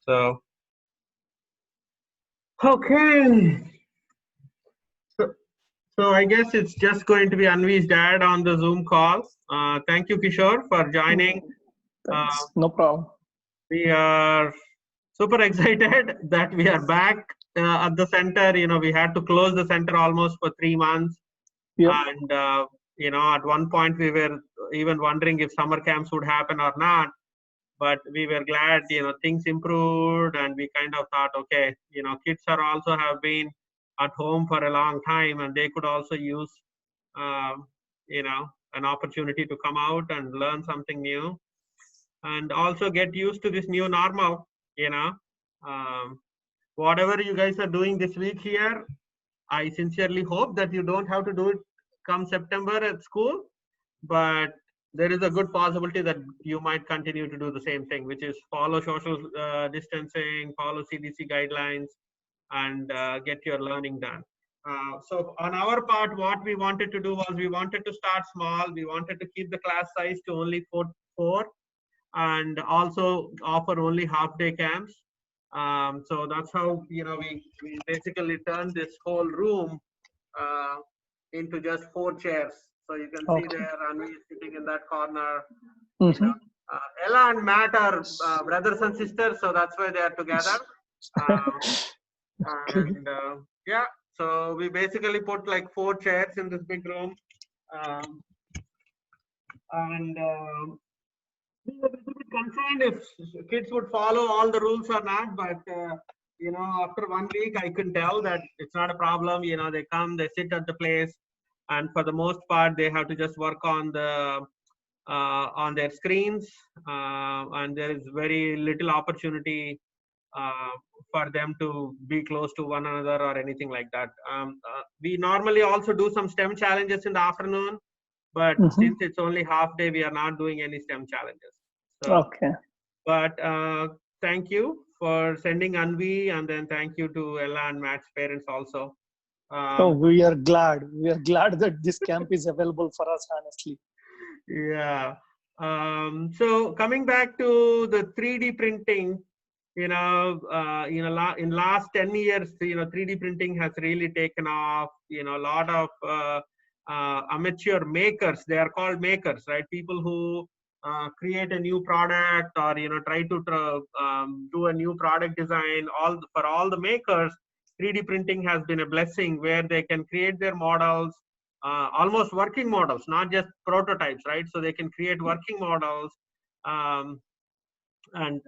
So, okay. So, so I guess it's just going to be Anvi's dad on the Zoom call. Thank you, Kishore, for joining. Uh, Thanks. No problem. we are super excited that we are back at the center. We had to close the center almost for 3 months. Yep. And, at one point we were even wondering if summer camps would happen or not. But we were glad, things improved, and we kind of thought, okay, kids are also have been at home for a long time, and they could also use, um, an opportunity to come out and learn something new, and also get used to this new normal. Um, Whatever you guys are doing this week here, I sincerely hope that you don't have to do it come September at school, but there is a good possibility that you might continue to do the same thing, which is follow social distancing, follow CDC guidelines, and get your learning done. So on our part, what we wanted to do was we wanted to start small. We wanted to keep the class size to only four, and also offer only half-day camps. So that's how we basically turned this whole room uh, into just 4 chairs. So you can see Okay. there, Anvi is sitting in that corner. Mm-hmm. Ella and Matt are brothers and sisters, so that's why they are together. Okay. And yeah, so we basically put like 4 chairs in this big room. Um, and we were a little bit concerned if kids would follow all the rules or not, but after 1 week, I could tell that it's not a problem. They come, they sit at the place, and for the most part, they have to just work on their screens, and there is very little opportunity uh, for them to be close to one another or anything like that. We normally also do some STEM challenges in the afternoon, but Mm-hmm. since it's only half day, we are not doing any STEM challenges. So, Okay. but thank you for sending Anvi, and then thank you to Ella and Matt's parents also. Oh, Um, we are glad. We are glad that this camp is available for us, honestly. yeah. So coming back to the 3D printing, in last 10 years, 3D printing has really taken off. A lot of amateur makers, they are called makers, right? People who create a new product, or try to do a new product design. For all the makers, 3D printing has been a blessing, where they can create their models, almost working models, not just prototypes, right? So they can create working models, um, and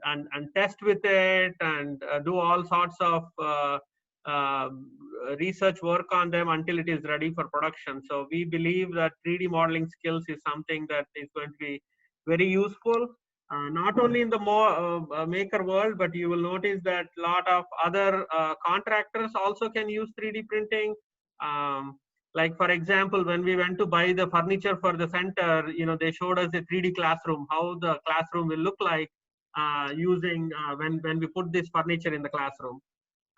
test with it, and do all sorts of research work on them until it is ready for production. So we believe that 3D modeling skills is something that is going to be very useful, not only in the maker world, but you will notice that a lot of other contractors also can use 3D printing. Like for example, when we went to buy the furniture for the center, they showed us a 3D classroom, how the classroom will look like using when we put this furniture in the classroom.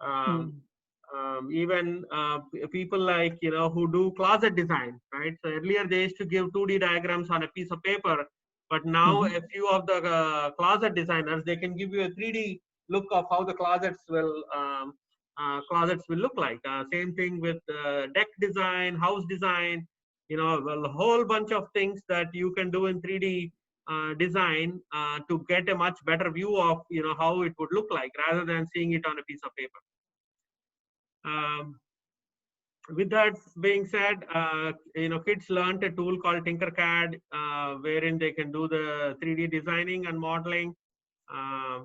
Um, Mm. Even people like who do closet design, right? So earlier they used to give 2D diagrams on a piece of paper, but now Mm-hmm. a few of the closet designers, they can give you a 3D look of how the closets will look like. Same thing with deck design, house design. Well, a whole bunch of things that you can do in 3D design to get a much better view of how it would look like, rather than seeing it on a piece of paper. Um, with that being said, kids learned a tool called Tinkercad, wherein they can do the 3D designing and modeling. Uh,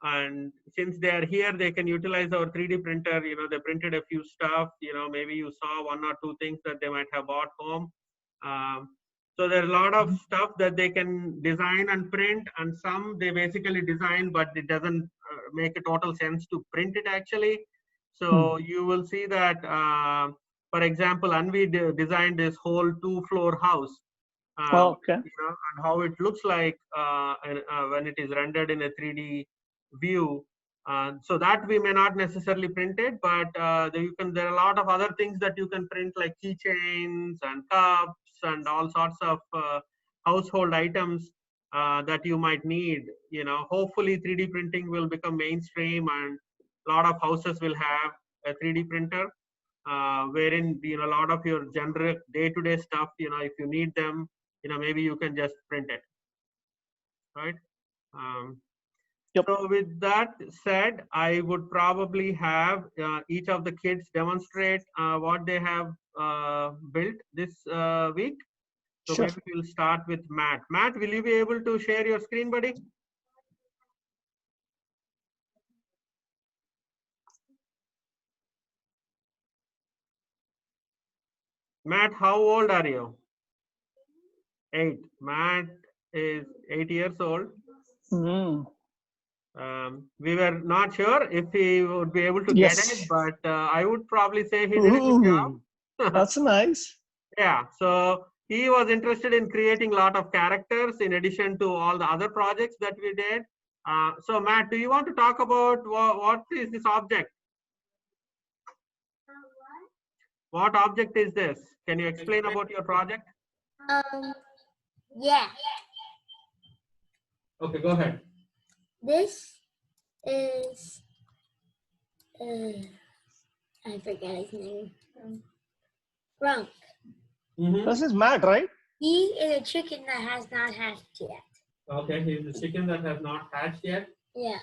and since they are here, they can utilize our 3D printer. They printed a few stuff. Maybe you saw one or two things that they might have bought home. Um, so there's a lot of stuff that they can design and print, and some they basically design, but it doesn't make a total sense to print it actually. So you will see that, for example, Anvi designed this whole 2-floor house, Okay. and how it looks like when it is rendered in a 3D view. So that we may not necessarily print it, but there are a lot of other things that you can print, like keychains and cups and all sorts of household items. that you might need. Hopefully 3D printing will become mainstream, and a lot of houses will have a 3D printer, wherein a lot of your generic day-to-day stuff, if you need them, maybe you can just print it, right? Yep. So with that said, I would probably have each of the kids demonstrate what they have built this week. So Sure. maybe we'll start with Matt. Matt, will you be able to share your screen, buddy? Matt, how old are you? 8. Matt is 8 years old. Mm. We were not sure if he would be able to get it, Yes. but I would probably say he did a good Ooh, job. that's nice. Yeah, so he was interested in creating a lot of characters in addition to all the other projects that we did. So Matt, do you want to talk about what is this object? What object is this? Can you explain about your project? Yeah. Okay, go ahead. This is I forget his name. Grunk. This is Matt, right? He is a chicken that has not hatched yet. Okay, he's a chicken that has not hatched yet. Yeah.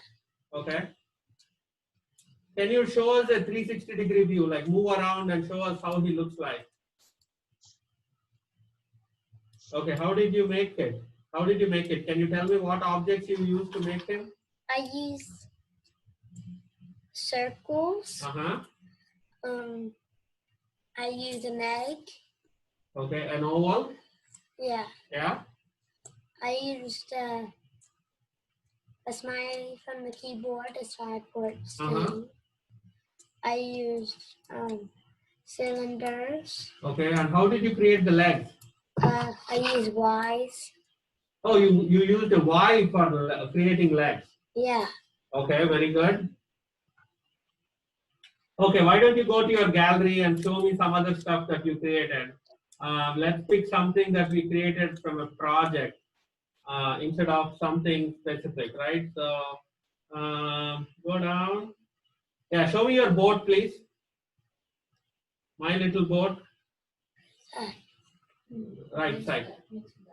Okay. Can you show us a 360-degree view, like move around and show us how he looks like? Okay, how did you make it? How did you make it? Can you tell me what objects you used to make him? I used circles. Uh-huh. I used an egg. Okay, an oval? Yeah. Yeah. I used a smiley from the keyboard, a sideboard thing. I used cylinders. Okay, and how did you create the legs? I used Ys. Oh, you used a Y for creating legs. Yeah. Okay, very good. Okay, why don't you go to your gallery and show me some other stuff that you created? Let's pick something that we created from a project instead of something specific, right? So go down. Yeah, show me your boat, please. My little boat. Right side.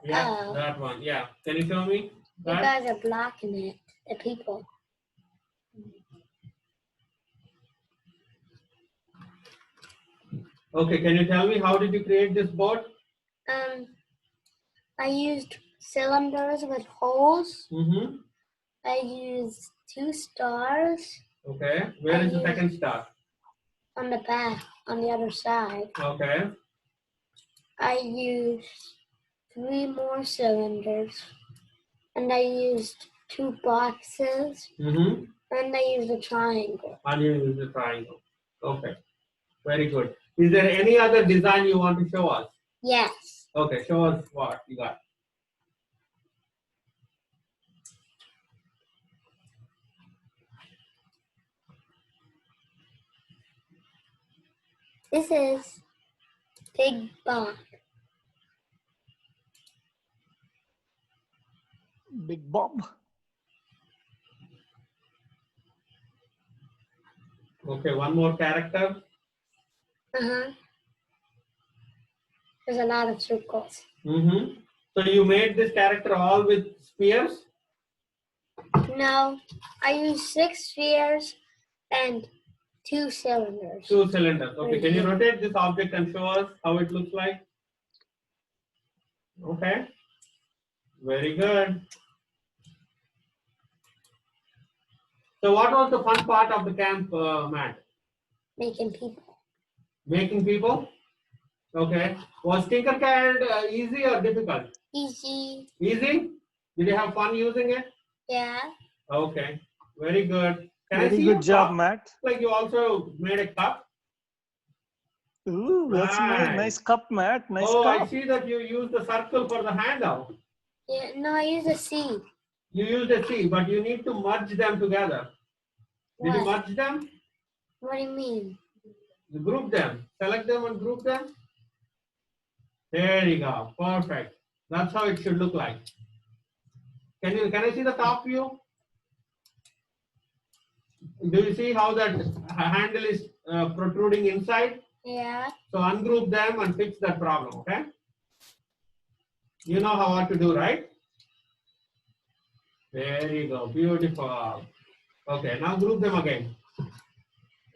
Yeah, that one. Yeah. Can you show me that? You guys are blocking it, the people. Okay, can you tell me how did you create this boat? I used cylinders with holes. Mm-hmm. I used 2 stars. Okay, where is the second star? On the back, on the other side. Okay. I used 3 more cylinders. And I used 2 boxes. Mm-hmm. And I used a triangle. And you use the triangle. Okay, very good. Is there any other design you want to show us? Yes. Okay, show us what you got. This is Big Bob. Big Bob. Okay, one more character. There's a lot of circles. Mm-hmm. So you made this character all with spheres? No, I used 6 spheres and 2 cylinders. 2 cylinders. Okay, can you rotate this object and show us how it looks like? Okay, very good. So what was the fun part of the camp, Matt? Making people. Making people? Okay. Was Tinkercad easy or difficult? Easy. Easy? Did you have fun using it? Yeah. Okay, very good. Can I Very see good your job, cup? Matt. Like you also made a cup? Ooh, that's Nice. nice. Nice cup, Matt. Nice Oh, I cup. see that you used the circle for the handle. Yeah. No, I used a C. You used a C, but you need to merge them together. Did you What? merge them? What do you mean? You group them. Select them and group them. There you go. Perfect. That's how it should look like. Can I see the top view? Do you see how that handle is protruding inside? Yeah. So ungroup them and fix that problem, okay? You know how what to do, right? There you go, beautiful. Okay, now group them again.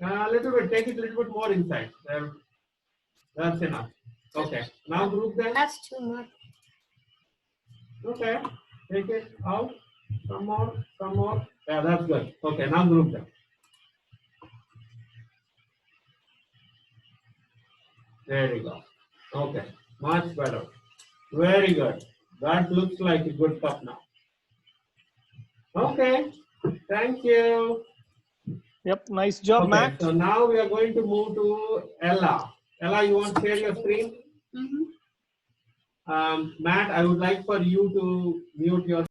A little bit, take it a little bit more inside. There, that's enough. Okay, now group them. That's too much. Okay, take it out. Some more, some more. Yeah, that's good. Okay, now group them. There you go. Okay, much better. Very good. That looks like a good cup now. Okay, thank you. Yep, nice job, Okay, Matt. so now we are going to move to Ella. Ella, you want to share your screen? Matt, I would like for you to mute your.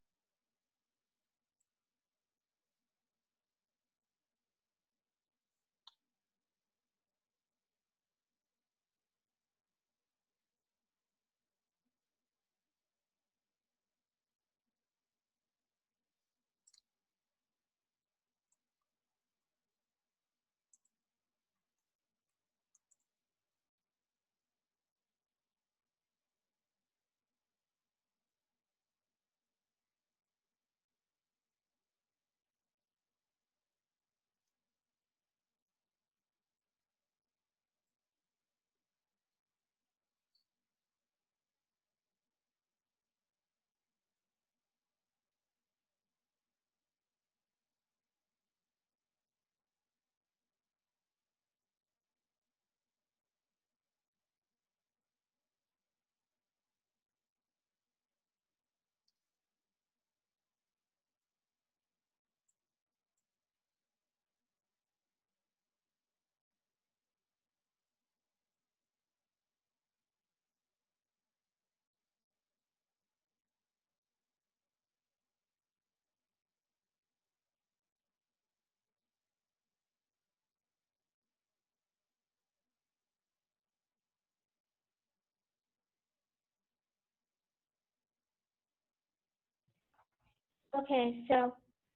Okay, so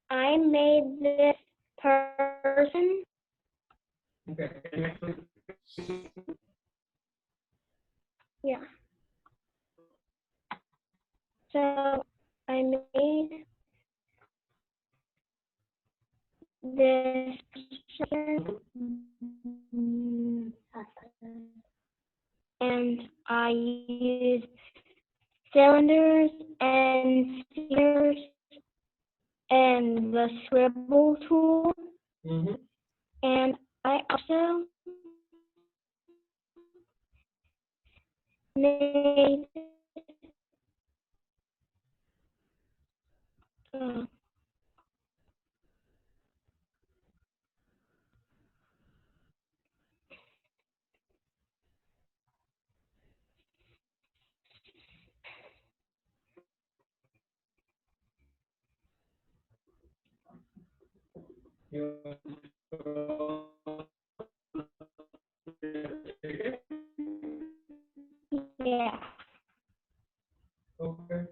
I made this person. Okay. Yeah. So I made this person, and I used cylinders and spheres and the scribble tool, and I also made yeah. Okay.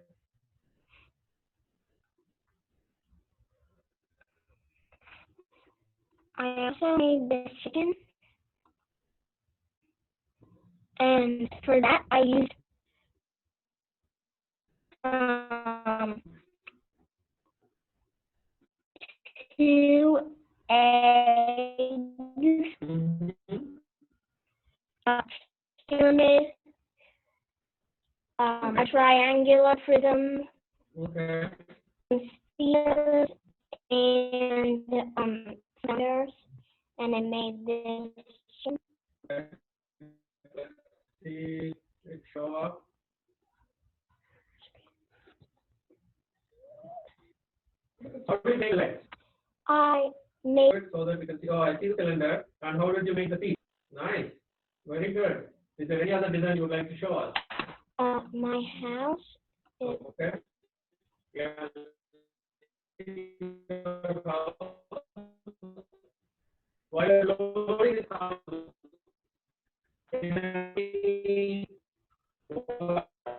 I also made this chicken, and for that I used two eggs, pyramid, a triangular prism, Okay. spheres, and cylinders, and I made this. Okay. Let's see it show up. How did you make legs? I made So that we can see. Oh, I see the cylinder. And how did you make the feet? Nice. Very good. Is there any other design you would like to show us? my house. Okay. Yeah. While loading this house,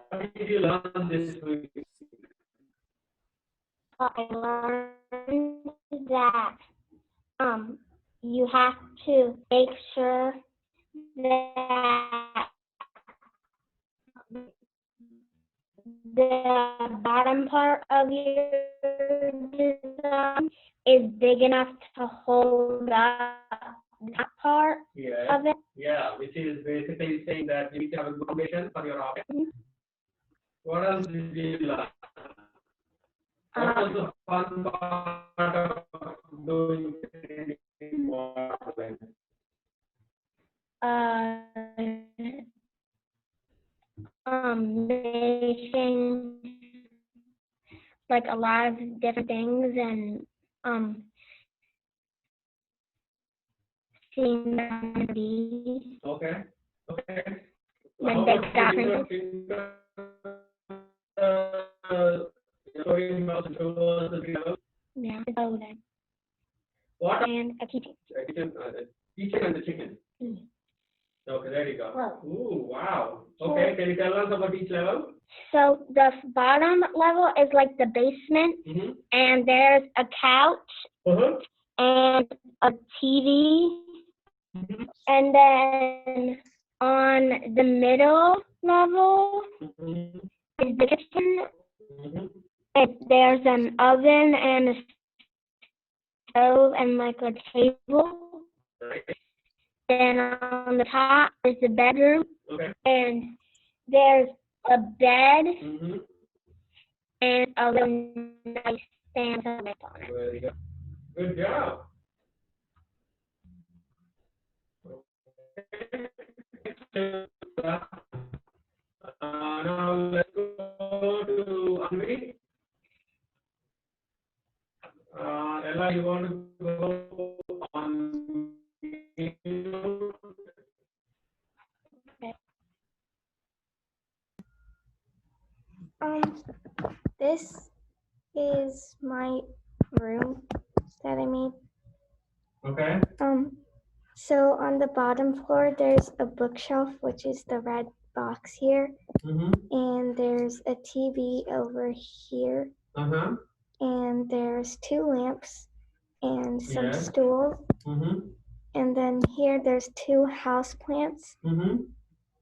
what did you learn this week? I learned that you have to make sure that the bottom part of your design is big enough to hold up that part Yeah. of it. Yeah, which is basically saying that you need to have a good foundation for your object. What else did you learn? What was the fun part of doing 3D modeling? Making like a lot of different things and seeing them be. Okay. Okay. Then they stop Yeah. What? And a kitchen. Kitchen and the chicken. Mm. Okay, there you go. Wow. Ooh, wow. Okay, can you tell us about each level? So the bottom level is like the basement, Mm-hmm. and there's a couch Uh-huh. and a TV, Mm-hmm. and then on the middle level Mm-hmm. is the kitchen. Mm-hmm. And there's an oven and a stove and like a table. Right. Then on the top is the bedroom, Okay. and there's a bed Mm-hmm. and a little nice stand to live on it. Very good. Good job. Now let's go to Anvi. Ella, you want to go on? This is my room that I made. Okay. So on the bottom floor, there's a bookshelf, which is the red box here, Mm-hmm. and there's a TV over here, Uh-huh. and there's 2 lamps and some Yes. stools, Mm-hmm. and then here there's 2 house plants, Mm-hmm.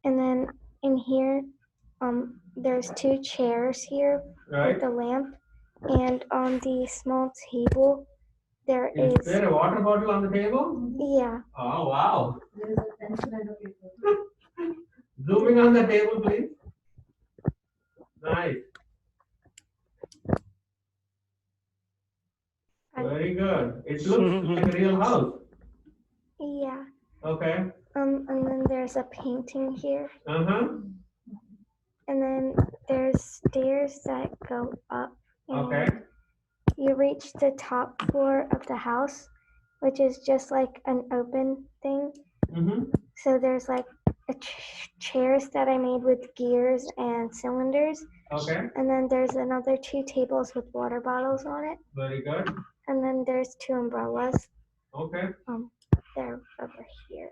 and then in here, there's 2 chairs here Right. with a lamp, and on the small table, there Is is, there a water bottle on the table? yeah, Oh, wow. Zooming on the table, please. Nice. Very good. It looks like a real house. yeah. Okay. And then there's a painting here, Uh-huh. and then there's stairs that go up, and Okay. you reach the top floor of the house, which is just like an open thing. Mm-hmm. So there's like chairs that I made with gears and cylinders, Okay. and then there's another 2 tables with water bottles on it, Very good. and then there's 2 umbrellas. Okay. They're over here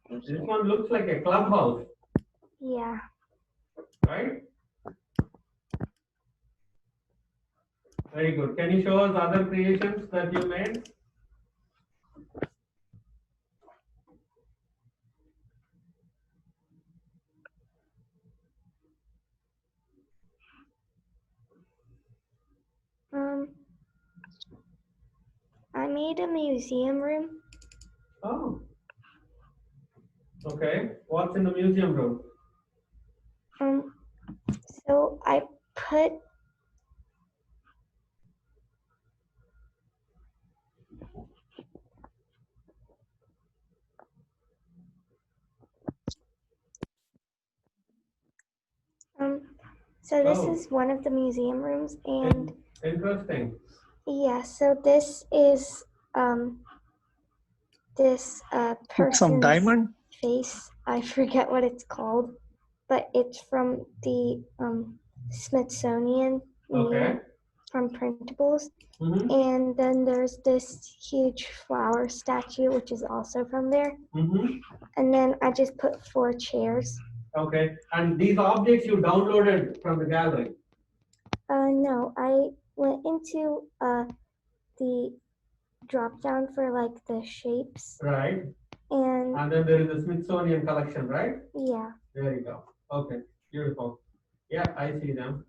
and This here. one looks like a clubhouse, Yeah. right? Very good. Can you show us other creations that you made? I made a museum room. Oh. Okay. What's in the museum room? So I put so this is one of the museum rooms, and Interesting. yeah, so this is this person's Some diamond. face. I forget what it's called, but it's from the Smithsonian Okay. Museum from Printables. Mm-hmm. And then there's this huge flower statue, which is also from there. Mm-hmm. And then I just put 4 chairs. Okay. And these objects you downloaded from the gallery? No, I went into the drop down for like the shapes, Right. and And then there is the Smithsonian collection, right? yeah, There you go. Okay, beautiful. Yeah, I see them.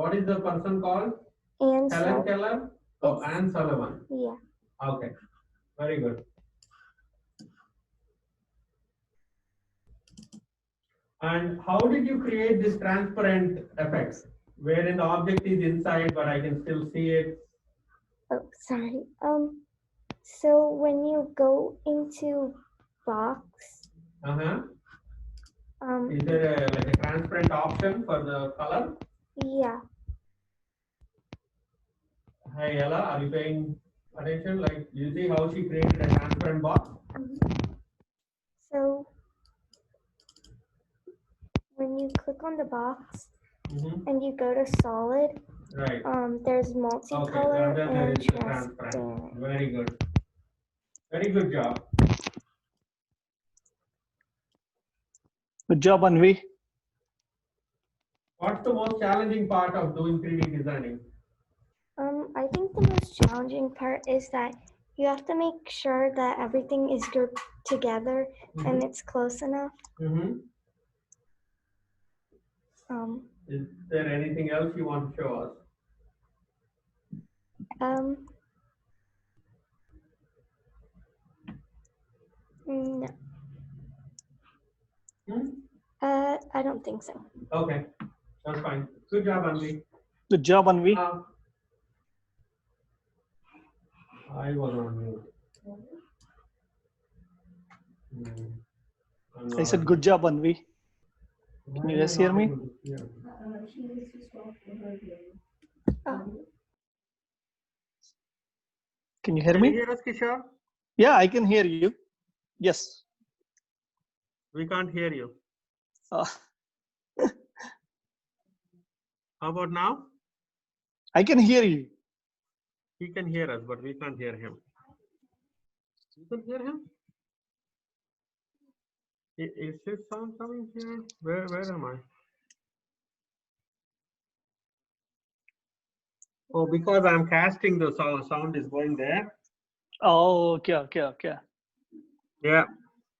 What is the person called? and Helen so Keller? Oh, it's- Anne Sullivan. yeah. Okay, very good. And how did you create this transparent effect, wherein the object is inside, but I can still see it? Oh, sorry. So when you go into box, Uh-huh. Is there like a transparent option for the color? yeah, Hi Ella, are you paying attention? Like, you see how she created a transparent box? so when you click on the box Mm-hmm. and you go to solid, Right. there's Okay, multicolor and then there and is the transparent. transparent. Very good. Very good job. Good job, Anvi. What's the most challenging part of doing 3D designing? I think the most challenging part is that you have to make sure that everything is grouped together and it's close enough. Mm-hmm. Um, Is there anything else you want to show us? No, Hmm? I don't think so. Okay, that's fine. Good job, Anvi. Good job, Anvi. I was on mute. I said good job, Anvi. Can you guys hear me? Can you hear Can you me? hear us, Kishore? Yeah, I can hear you. Yes. We can't hear you. Uh, How about now? I can hear you. He can hear us, but we can't hear him. You can hear him? Is his sound coming here? Where am I? Oh, because I'm casting, the sound is going there. Oh, okay. Yeah.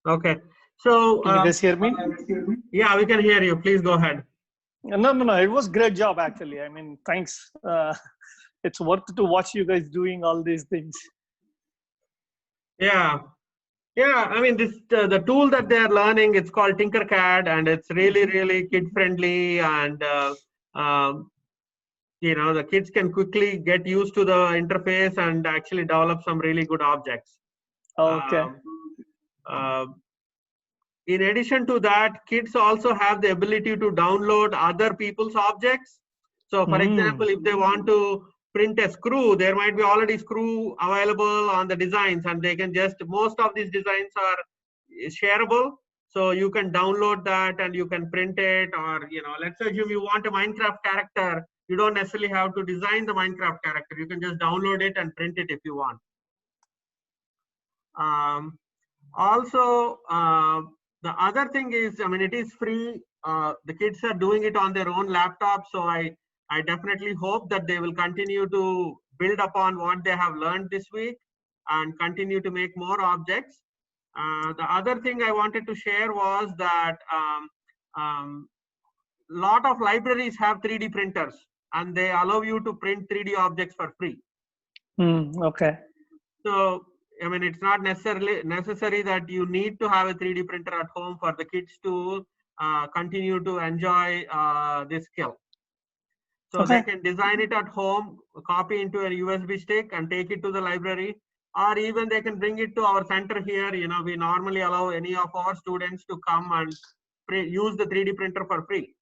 Okay. So, Can you guys hear me? yeah, we can hear you. Please go ahead. No. It was great job, actually. I mean, thanks. It's worth to watch you guys doing all these things. Yeah. Yeah. I mean, this the tool that they're learning, it's called Tinkercad, and it's really kid friendly, and you know, the kids can quickly get used to the interface and actually develop some really good objects. Okay. In addition to that, kids also have the ability to download other people's objects. So for example, if they want to print a screw, there might be already screw available on the designs, and they can just, most of these designs are shareable. So you can download that and you can print it, or, you know, let's assume you want a Minecraft character. You don't necessarily have to design the Minecraft character. You can just download it and print it if you want. Also, the other thing is, I mean, it is free. The kids are doing it on their own laptop. So I definitely hope that they will continue to build upon what they have learned this week and continue to make more objects. The other thing I wanted to share was that lot of libraries have 3D printers, and they allow you to print 3D objects for free. Okay. So, I mean, it's not necessary that you need to have a 3D printer at home for the kids to continue to enjoy this skill. So they can design it at home, copy into a USB stick and take it to the library, or even they can bring it to our center here. You know, we normally allow any of our students to come and use the 3D printer for free.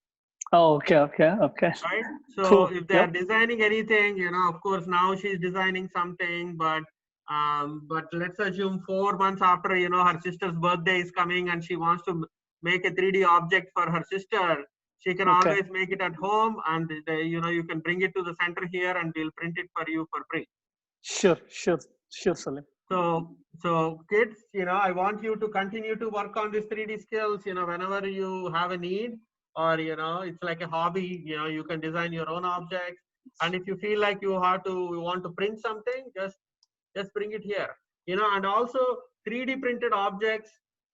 Oh, okay. Right. So cool. If they are designing anything, you know, of course, now she's designing something, but let's assume 4 months after, you know, her sister's birthday is coming and she wants to make a 3D object for her sister. She can always make it at home, and you know, you can bring it to the center here and we'll print it for you for free. Sure, Salim. So kids, you know, I want you to continue to work on these 3D skills, you know, whenever you have a need, or, you know, it's like a hobby, you know, you can design your own objects. And if you feel like you want to print something, just bring it here. And also 3D printed objects,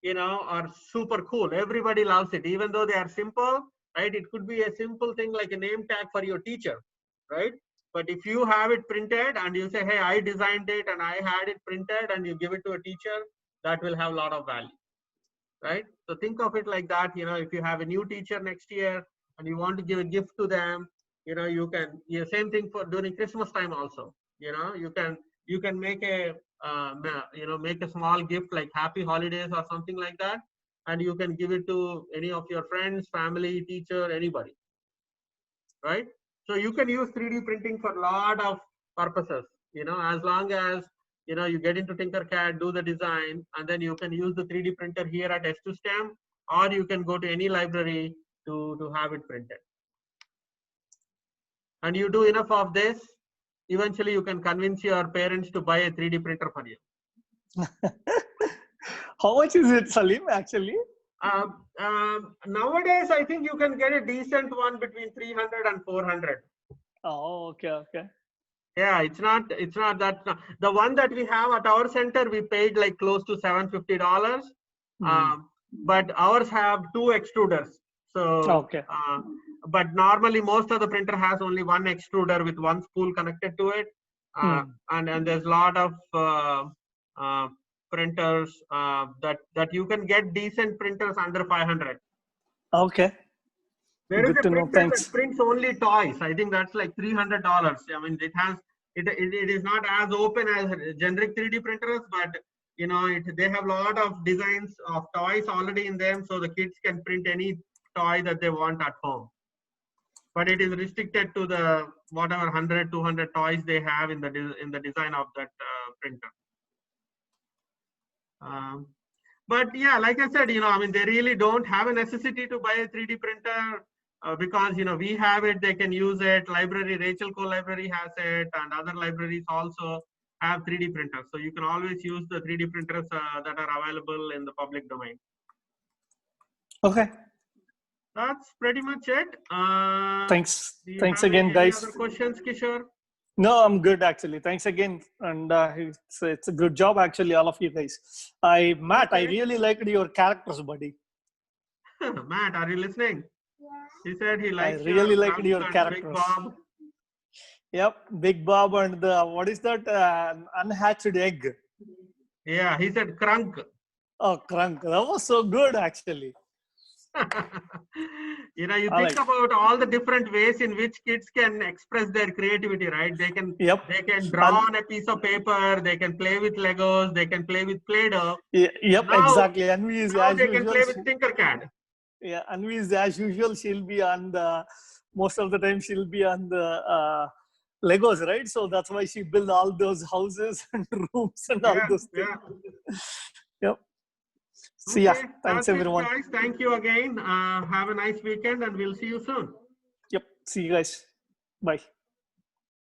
are super cool. Everybody loves it, even though they are simple, right? It could be a simple thing like a name tag for your teacher, right? But if you have it printed and you say, hey, I designed it and I had it printed, and you give it to a teacher, that will have a lot of value, right? So think of it like that. If you have a new teacher next year and you want to give a gift to them, you can, same thing for during Christmas time also. You can make a make a small gift like happy holidays or something like that, and you can give it to any of your friends, family, teacher, anybody, right? So you can use 3D printing for a lot of purposes, as long as you get into Tinkercad, do the design, and then you can use the 3D printer here at S2STEM, or you can go to any library to have it printed. And you do enough of this, eventually you can convince your parents to buy a 3D printer for you. How much is it, Salim, actually? Nowadays, I think you can get a decent one between 300 and 400. Oh, okay. Yeah, it's not that. The one that we have at our center, we paid like close to $750. But ours have 2 extruders. So, okay. But normally most of the printer has only one extruder with one spool connected to it. And there's a lot of printers that you can get decent printers under 500. Okay. There is a printer that prints only toys. I think that's like $300. I mean, it is not as open as generic 3D printers, but they have a lot of designs of toys already in them, so the kids can print any toy that they want at home. But it is restricted to the whatever 100, 200 toys they have in the design of that printer. But yeah, like I said, I mean, they really don't have a necessity to buy a 3D printer because, we have it, they can use it. Library, Rachel Co Library has it, and other libraries also have 3D printers. So you can always use the 3D printers that are available in the public domain. Okay. That's pretty much it. Thanks again, guys. Any other questions, Kishore? No, I'm good actually. Thanks again, and it's a good job actually, all of you guys. Matt, I really liked your characters, buddy. Matt, are you listening? Yeah. He said he likes. I really liked your characters. Big Bob. Yep, Big Bob and the what is that unhatched egg? Yeah, he said Krunk. Oh, Krunk. That was so good actually. You think about all the different ways in which kids can express their creativity, right? They can draw on a piece of paper, they can play with Legos, they can play with Play-Doh. Yep, exactly. Anvi is as they usual. Can play with Tinkercad. Yeah, Anvi is as usual. She'll be on most of the time she'll be on the Legos, right? So that's why she built all those houses and rooms and all those things. Yep. See ya. Thanks, everyone. Guys. Thank you again. Have a nice weekend, and we'll see you soon. Yep. See you guys. Bye.